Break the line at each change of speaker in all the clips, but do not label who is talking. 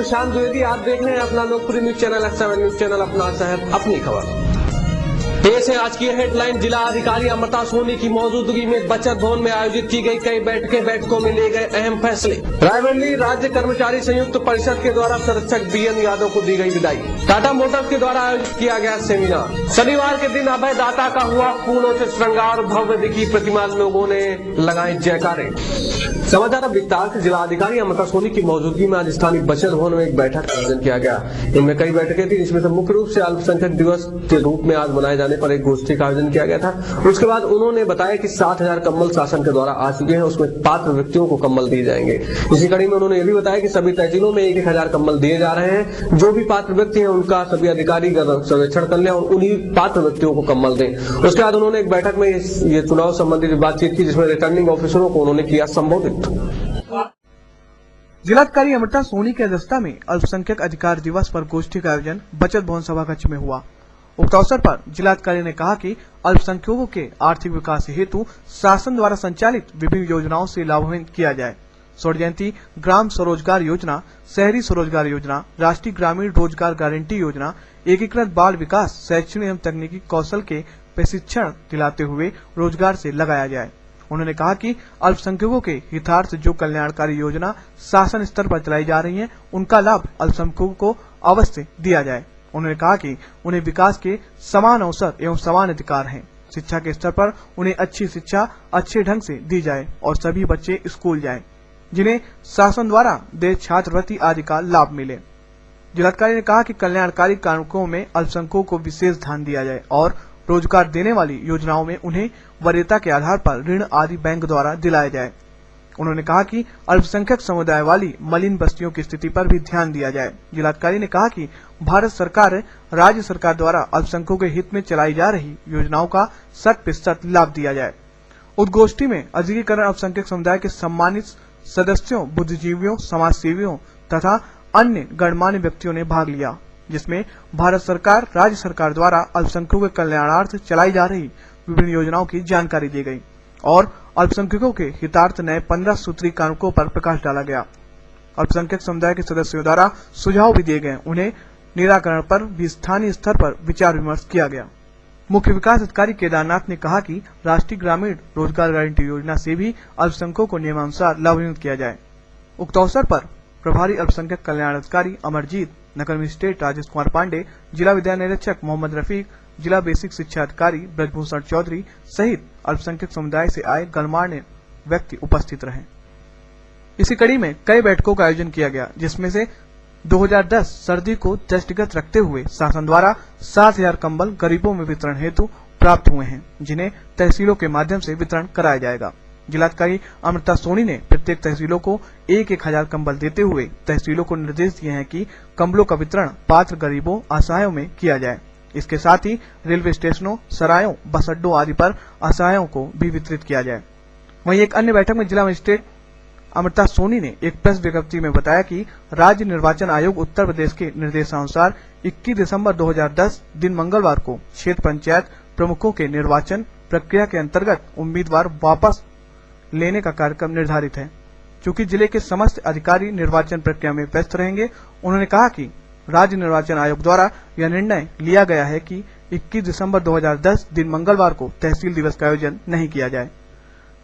प्रशांत द्विवेदी, आप देख रहे हैं अपना लोकप्रिय न्यूज चैनल एक्स7 न्यूज चैनल, अपना शहर अपनी खबर। पेश है आज की हेडलाइन। जिला अधिकारी अमृता सोनी की मौजूदगी में बचत भवन में आयोजित की गई कई बैठकों में लिए गए अहम फैसले। रायबरेली राज्य कर्मचारी संयुक्त परिषद के द्वारा संरक्षक बीएन यादव को दी गई विदाई। टाटा मोटर्स के द्वारा आयोजित किया गया सेमिनार। शनिवार के दिन अभय दाता का हुआ फूलों से श्रृंगार, भव्य दिखी प्रतिमा, लोगों ने लगाए जयकारे। समाचार अब विस्तार से। जिला अधिकारी अमृता सोनी की मौजूदगी में आज स्थानीय बचत भवन में एक बैठक का आयोजन किया गया। इनमें कई बैठकें थी, जिसमें से मुख्य रूप से अल्पसंख्यक दिवस के रूप में आज मनाए जाने पर एक गोष्ठी का आयोजन किया गया था। उसके बाद उन्होंने बताया कि 7,000 कंबल शासन के द्वारा आ चुके हैं, उसमें पात्र व्यक्तियों को कंबल दिए जाएंगे। इसी कड़ी में उन्होंने ये भी बताया कि सभी तहसीलों में 1,000 कंबल दिए जा रहे हैं। जो भी पात्र व्यक्ति हैं उनका सभी अधिकारी सर्वेक्षण कर लें और उन्हीं पात्र व्यक्तियों को कंबल दें। उसके बाद उन्होंने एक बैठक में ये चुनाव संबंधी बातचीत की, जिसमें रिटर्निंग ऑफिसरों को उन्होंने किया संबोधित।
जिलाधिकारी अमृता सोनी की अध्यक्षता में अल्पसंख्यक अधिकार दिवस पर गोष्ठी का आयोजन बचत भवन सभाकक्ष में हुआ। उक्त अवसर पर जिलाधिकारी ने कहा कि अल्पसंख्यकों के आर्थिक विकास हेतु शासन द्वारा संचालित विभिन्न योजनाओं से लाभान्वित किया जाए। स्वर्ण जयंती ग्राम स्वरोजगार योजना, शहरी स्वरोजगार योजना, राष्ट्रीय ग्रामीण रोजगार गारंटी योजना, एकीकृत बाल विकास, शैक्षणिक एवं तकनीकी कौशल के प्रशिक्षण दिलाते हुए रोजगार से लगाया जाए। उन्होंने कहा कि अल्पसंख्यकों के हितार्थ जो कल्याणकारी योजना शासन स्तर पर चलाई जा रही है, उनका लाभ अल्पसंख्यकों को अवश्य दिया जाए। उन्होंने कहा कि उन्हें विकास के समान अवसर एवं समान अधिकार हैं। शिक्षा के स्तर पर उन्हें अच्छी शिक्षा अच्छे ढंग से दी जाए और सभी बच्चे स्कूल जाएं, जिन्हें शासन द्वारा दे छात्रवृत्ति आदि का लाभ मिले। जिलाधिकारी ने कहा कि कल्याणकारी कार्यक्रमों में अल्पसंख्यकों को विशेष ध्यान दिया जाए और रोजगार देने वाली योजनाओं में उन्हें वरीयता के आधार पर ऋण आदि बैंक द्वारा दिलाया जाए। उन्होंने कहा कि अल्पसंख्यक समुदाय वाली मलिन बस्तियों की स्थिति पर भी ध्यान दिया जाए। जिलाधिकारी ने कहा कि भारत सरकार राज्य सरकार द्वारा अल्पसंख्यकों के हित में चलाई जा रही योजनाओं का 100% लाभ दिया जाए। उद्गोष्ठी में अधिकरण अल्पसंख्यक समुदाय के सम्मानित सदस्यों, बुद्धिजीवियों, समाज सेवियों तथा अन्य गणमान्य व्यक्तियों ने भाग लिया, जिसमें भारत सरकार राज्य सरकार द्वारा अल्पसंख्यकों के कल्याणार्थ चलाई जा रही विभिन्न योजनाओं की जानकारी दी गई और अल्पसंख्यकों के हितार्थ नए 15 सूत्री कानूनों पर प्रकाश डाला गया। अल्पसंख्यक समुदाय के सदस्यों द्वारा सुझाव भी दिए गए, उन्हें निराकरण पर भी स्थानीय स्तर पर विचार विमर्श किया गया। मुख्य विकास अधिकारी केदारनाथ ने कहा कि राष्ट्रीय ग्रामीण रोजगार गारंटी योजना से भी अल्पसंख्यकों को नियमानुसार लाभान्वित किया जाए। उक्त अवसर पर प्रभारी अल्पसंख्यक कल्याण अधिकारी अमरजीत, नगर मजिस्ट्रेट राजेश कुमार पांडे, जिला विद्या निरीक्षक मोहम्मद रफीक, जिला बेसिक शिक्षा अधिकारी ब्रजभूषण चौधरी सहित अल्पसंख्यक समुदाय से आए गणमान्य व्यक्ति उपस्थित रहे। इसी कड़ी में कई बैठकों का आयोजन किया गया, जिसमें से 2010 सर्दी को दृष्टिगत रखते हुए शासन द्वारा 7,000 कंबल गरीबों में वितरण हेतु प्राप्त हुए हैं, जिन्हें तहसीलों के माध्यम से वितरण कराया जाएगा। जिलाधिकारी अमृता सोनी ने प्रत्येक तहसीलों को 1,000 कंबल देते हुए तहसीलों को निर्देश दिए हैं कि कंबलों का वितरण पात्र गरीबों असहायों में किया जाए। इसके साथ ही रेलवे स्टेशनों, सरायों, बस अड्डों आदि पर असहायों को भी वितरित किया जाए। वहीं एक अन्य बैठक में जिला मजिस्ट्रेट अमृता सोनी ने एक प्रेस विज्ञप्ति में बताया कि राज्य निर्वाचन आयोग उत्तर प्रदेश के निर्देशानुसार 21 दिसंबर 2010 दिन मंगलवार को क्षेत्र पंचायत प्रमुखों के निर्वाचन प्रक्रिया के अंतर्गत उम्मीदवार वापस लेने का कार्यक्रम निर्धारित है। चूंकि जिले के समस्त अधिकारी निर्वाचन प्रक्रिया में व्यस्त रहेंगे, उन्होंने कहा कि राज्य निर्वाचन आयोग द्वारा यह निर्णय लिया गया है कि 21 दिसंबर 2010 दिन मंगलवार को तहसील दिवस का आयोजन नहीं किया जाए।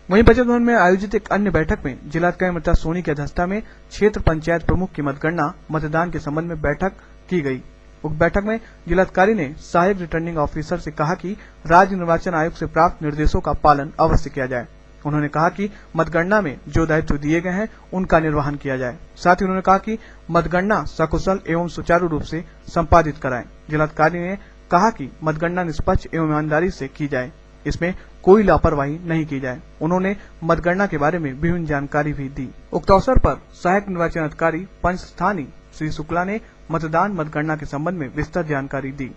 वहीं बचत भवन में आयोजित एक अन्य बैठक में जिलाधिकारी अमृता सोनी की अध्यक्षता में क्षेत्र पंचायत प्रमुख की मतगणना मतदान के संबंध में बैठक की गई। उक्त बैठक में जिलाधिकारी ने सहायक रिटर्निंग ऑफिसर से कहा कि राज्य निर्वाचन आयोग से प्राप्त निर्देशों का पालन अवश्य किया जाए। उन्होंने कहा कि मतगणना में जो दायित्व दिए गए हैं उनका निर्वहन किया जाए। साथ ही उन्होंने कहा कि मतगणना सकुशल एवं सुचारू रूप से संपादित कराएं। जिलाधिकारी ने कहा कि मतगणना निष्पक्ष एवं ईमानदारी से की जाए, इसमें कोई लापरवाही नहीं की जाए। उन्होंने मतगणना के बारे में विभिन्न जानकारी भी दी। उक्त अवसर पर सहायक निर्वाचन अधिकारी पंचस्थानी श्री शुक्ला ने मतदान मतगणना के संबंध में विस्तृत जानकारी दी।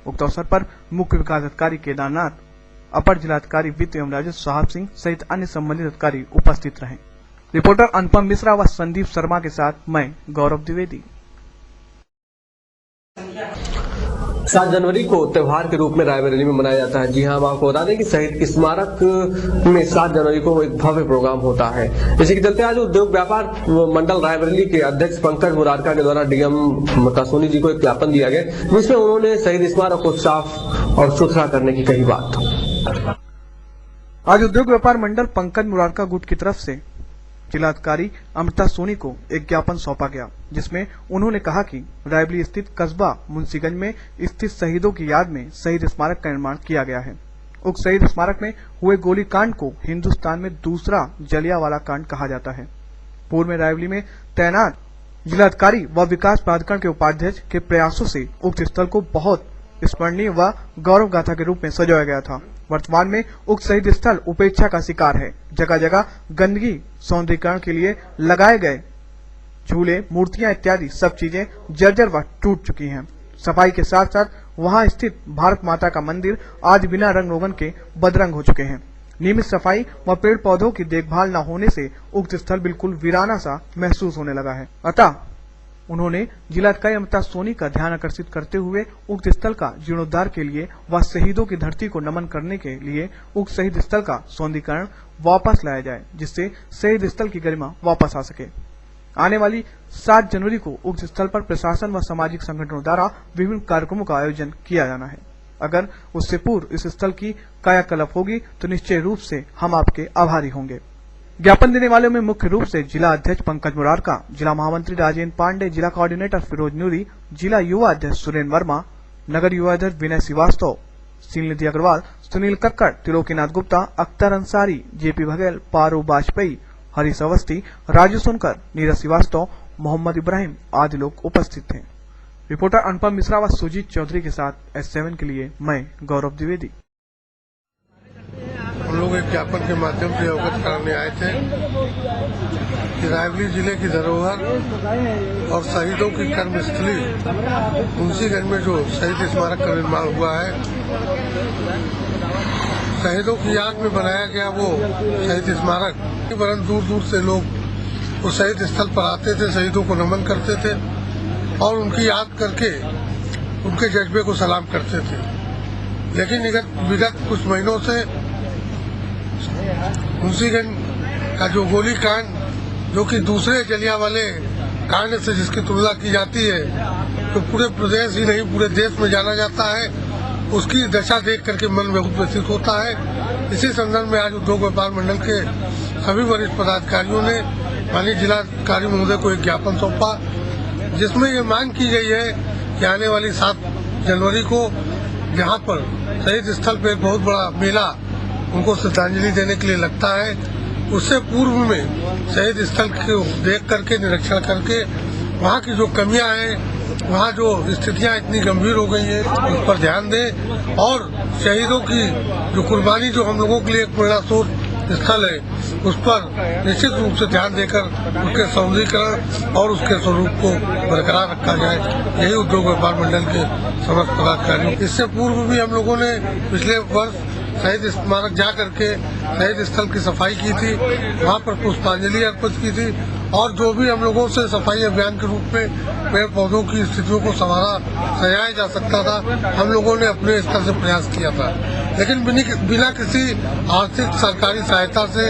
उक्त अवसर पर मुख्य विकास अधिकारी केदारनाथ, अपर जिलाधिकारी वित्त एवं राजस्व साहब सिंह सहित अन्य संबंधित अधिकारी उपस्थित रहे। रिपोर्टर अनुपम मिश्रा व संदीप शर्मा के साथ मैं गौरव द्विवेदी।
7 जनवरी को त्योहार के रूप में रायबरेली में मनाया जाता है। जी हाँ, हम आपको बता दें कि शहीद स्मारक में 7 जनवरी को एक भव्य प्रोग्राम होता है। इसी के चलते आज उद्योग व्यापार मंडल रायबरेली के अध्यक्ष पंकज मुरारका के द्वारा डीएम मतासोनी जी को एक ज्ञापन दिया गया, जिसमें उन्होंने शहीद स्मारक को साफ और सुथरा करने की कही बात।
आज उद्योग व्यापार मंडल पंकज मुरारका गुट की तरफ से जिलाधिकारी अमृता सोनी को एक ज्ञापन सौंपा गया, जिसमें उन्होंने कहा कि रायबरेली स्थित कस्बा मुंशीगंज में स्थित शहीदों की याद में शहीद स्मारक का निर्माण किया गया है। उक्त शहीद स्मारक में हुए गोलीकांड को हिंदुस्तान में दूसरा जलियांवाला कांड कहा जाता है। पूर्व में रायबरेली में तैनात जिलाधिकारी व विकास प्राधिकरण के उपाध्यक्ष के प्रयासों से उक्त स्थल को बहुत स्मरणीय व गौरव गाथा के रूप में सजाया गया था। वर्तमान में उक्त शहीद स्थल उपेक्षा का शिकार है। जगह जगह गंदगी सौंदर्यीकरण के लिए लगाए गए झूले, मूर्तियां इत्यादि सब चीजें जर्जर व टूट चुकी हैं। सफाई के साथ साथ वहां स्थित भारत माता का मंदिर आज बिना रंग रोगन के बदरंग हो चुके हैं। नियमित सफाई व पेड़ पौधों की देखभाल न होने से उक्त स्थल बिल्कुल वीराना सा महसूस होने लगा है। अतः उन्होंने जिलाधिकारी अमृता सोनी का ध्यान आकर्षित करते हुए उक्त स्थल का जीर्णोद्धार के लिए व शहीदों की धरती को नमन करने के लिए उक्त शहीद स्थल का सौंदर्यीकरण वापस लाया जाए, जिससे शहीद स्थल की गरिमा वापस आ सके। आने वाली 7 जनवरी को उक्त स्थल पर प्रशासन व सामाजिक संगठनों द्वारा विभिन्न कार्यक्रमों का आयोजन किया जाना है। अगर उससे पूर्व इस स्थल की कायाकल्प होगी तो निश्चय रूप से हम आपके आभारी होंगे। ज्ञापन देने वालों में मुख्य रूप से जिला अध्यक्ष पंकज मुरारका, जिला महामंत्री राजेंद्र पांडे, जिला कोऑर्डिनेटर फिरोज न्यूरी, जिला युवा अध्यक्ष सुरेंद्र वर्मा, नगर युवा अध्यक्ष विनय श्रीवास्तव, श्रीनिधि अग्रवाल, सुनील कक्कड़, त्रिलोकीनाथ गुप्ता, अख्तर अंसारी, जेपी बघेल, पारू वाजपेयी, हरीश अवस्थी, राजू सोनकर, नीरज श्रीवास्तव, मोहम्मद इब्राहिम आदि लोग उपस्थित थे। रिपोर्टर अनुपम मिश्रा व सुजीत चौधरी के साथ S7 के लिए मैं गौरव द्विवेदी।
हम लोग एक ज्ञापन के माध्यम से अवगत कराने आए थे कि रायबरेली जिले की धरोहर और शहीदों की कर्मस्थली मुंशीगंज में जो शहीद स्मारक का निर्माण हुआ है, शहीदों की याद में बनाया गया वो शहीद स्मारक, वरन दूर दूर से लोग उस शहीद स्थल पर आते थे, शहीदों को नमन करते थे और उनकी याद करके उनके जज्बे को सलाम करते थे। लेकिन विगत कुछ महीनों से मुंशीगंज का जो गोली कांड, जो कि दूसरे जलियांवाले कांड से जिसकी तुलना की जाती है, तो पूरे प्रदेश ही नहीं पूरे देश में जाना जाता है, उसकी दशा देख करके मन बहुत व्यथित होता है। इसी संदर्भ में आज उद्योग व्यापार मंडल के सभी वरिष्ठ पदाधिकारियों ने माननीय जिलाधिकारी महोदय को एक ज्ञापन सौंपा, जिसमें ये मांग की गई है कि आने वाली 7 जनवरी को जहाँ पर शहीद स्थल पर एक बहुत बड़ा मेला उनको श्रद्धांजलि देने के लिए लगता है, उससे पूर्व में शहीद स्थल को देख करके, निरीक्षण करके वहाँ की जो कमियां हैं, वहाँ जो स्थितियां इतनी गंभीर हो गई हैं, उस पर ध्यान दें और शहीदों की जो कुर्बानी जो हम लोगों के लिए एक प्रेरणास्रोत स्थल है, उस पर निश्चित रूप से ध्यान देकर उसके सौंदर्यीकरण और उसके स्वरूप को बरकरार रखा जाए। यही उद्योग व्यापार मंडल के समस्त पदाधिकारियों। इससे पूर्व भी हम लोगों ने पिछले वर्ष शहीद स्मारक जा करके शहीद स्थल की सफाई की थी, वहाँ पर पुष्पांजलि अर्पित की थी और जो भी हम लोगों से सफाई अभियान के रूप में पेड़ पौधों की स्थितियों को सजाया जा सकता था, हम लोगों ने अपने स्तर से प्रयास किया था। लेकिन बिना किसी आर्थिक सरकारी सहायता से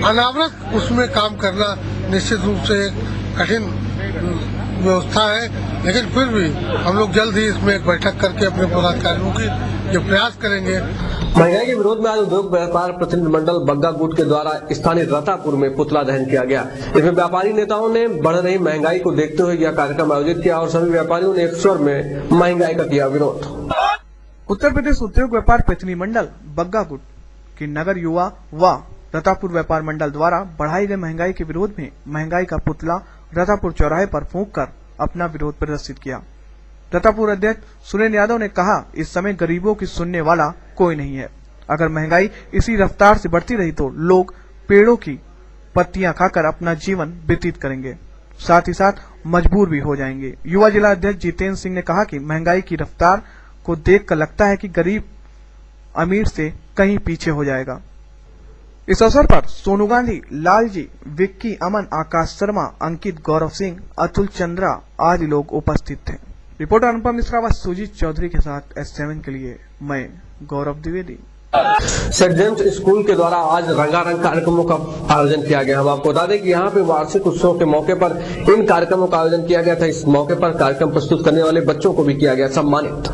अनावरत उसमें काम करना निश्चित रूप से एक कठिन व्यवस्था है। लेकिन फिर भी हम लोग जल्द ही इसमें एक बैठक करके अपने पदाधिकारियों की ये प्रयास करेंगे।
महंगाई के विरोध में आज उद्योग व्यापार प्रतिनिधि मंडल बग्गा गुट के द्वारा स्थानीय रतापुर में पुतला दहन किया गया। इसमें व्यापारी नेताओं ने बढ़ रही महंगाई को देखते हुए यह कार्यक्रम आयोजित किया और सभी व्यापारियों ने एक स्वर में महंगाई का किया विरोध।
उत्तर प्रदेश उद्योग व्यापार प्रतिनिधि मंडल बग्गा गुट की नगर युवा व रतापुर व्यापार मंडल द्वारा बढ़ाई गई महंगाई के विरोध में महंगाई का पुतला रतापुर चौराहे पर फूंक कर अपना विरोध प्रदर्शित किया। रतापुर अध्यक्ष सुरेंद्र यादव ने कहा, इस समय गरीबों की सुनने वाला कोई नहीं है। अगर महंगाई इसी रफ्तार से बढ़ती रही तो लोग पेड़ों की पत्तियां खाकर अपना जीवन व्यतीत करेंगे, साथ ही साथ मजबूर भी हो जाएंगे। युवा जिला अध्यक्ष जितेंद्र सिंह ने कहा कि महंगाई की रफ्तार को देखकर लगता है कि गरीब अमीर से कहीं पीछे हो जाएगा। इस अवसर पर सोनू गांधी, लालजी, विक्की, अमन, आकाश शर्मा, अंकित, गौरव सिंह, अतुल चंद्रा आदि लोग उपस्थित थे। रिपोर्टर अनुपम मिश्रा व सुजीत चौधरी के साथ S7 के लिए मैं Gaurav Dwivedi.
Saint James school के द्वारा आज रंगारंग कार्यक्रमों का आयोजन किया गया। हम आपको बता दें कि यहाँ पे वार्षिक उत्सव के मौके पर इन कार्यक्रमों का आयोजन किया गया था। इस मौके पर कार्यक्रम प्रस्तुत करने वाले बच्चों को भी किया गया सम्मानित।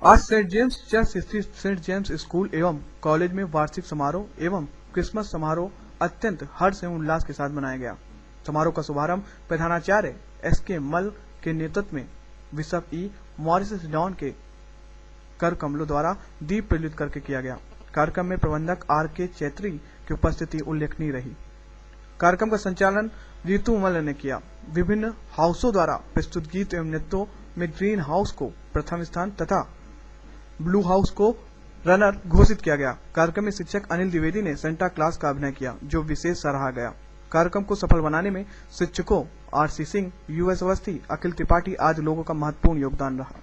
आज सेंट जेम्स चर्च स्थित सेंट जेम्स स्कूल एवं कॉलेज में वार्षिक समारोह एवं क्रिसमस समारोह अत्यंत हर्ष एवं उल्लास के साथ मनाया गया। समारोह का शुभारंभ प्रधानाचार्य SK मल के नेतृत्व में बिशप E मॉरिस डॉन के कर कमलों द्वारा दीप प्रज्वलित करके किया गया। कार्यक्रम में प्रबंधक RK चैत्री की उपस्थिति उल्लेखनीय रही। कार्यक्रम का संचालन रितु मल ने किया। विभिन्न हाउसों द्वारा प्रस्तुत गीत एवं नृत्यों में ग्रीन हाउस को प्रथम स्थान तथा ब्लू हाउस को रनर घोषित किया गया। कार्यक्रम में शिक्षक अनिल द्विवेदी ने सेंटा क्लास का अभिनय किया, जो विशेष सराहा गया। कार्यक्रम को सफल बनाने में शिक्षकों RC सिंह, US अवस्थी, अखिल त्रिपाठी आदि लोगों का महत्वपूर्ण योगदान रहा।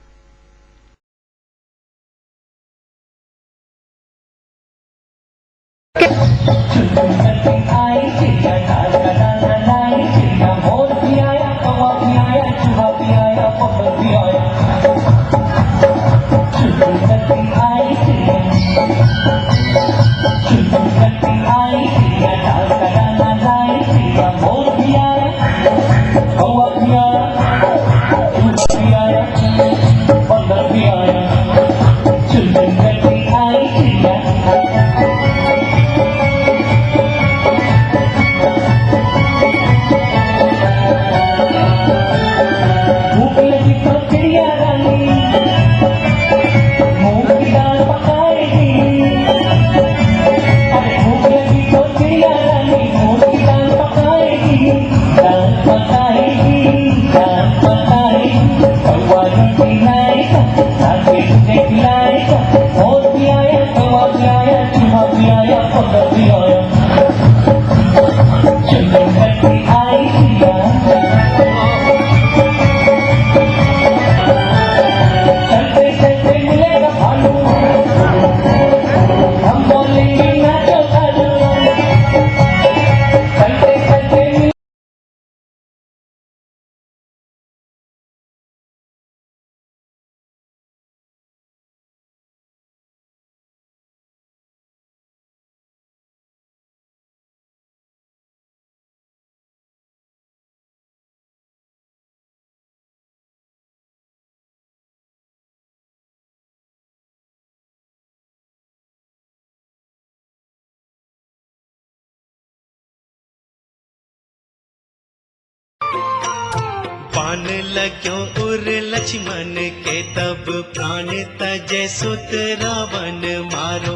पान लग्यो उर लक्ष्मण के तब प्राण तजय सुत रावण मारो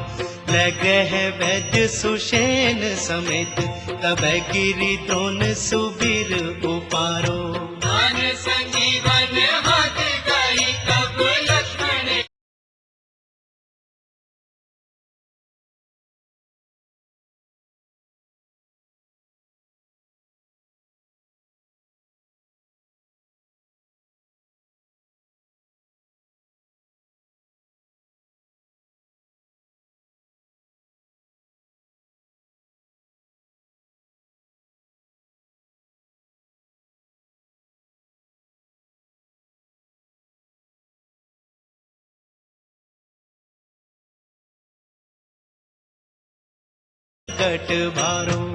लगे है वैद्य सुषेण समेत तब गिरि द्रोण सुबीर उपारो संजीवन हाथ गई तब लक्ष्मण कट भारो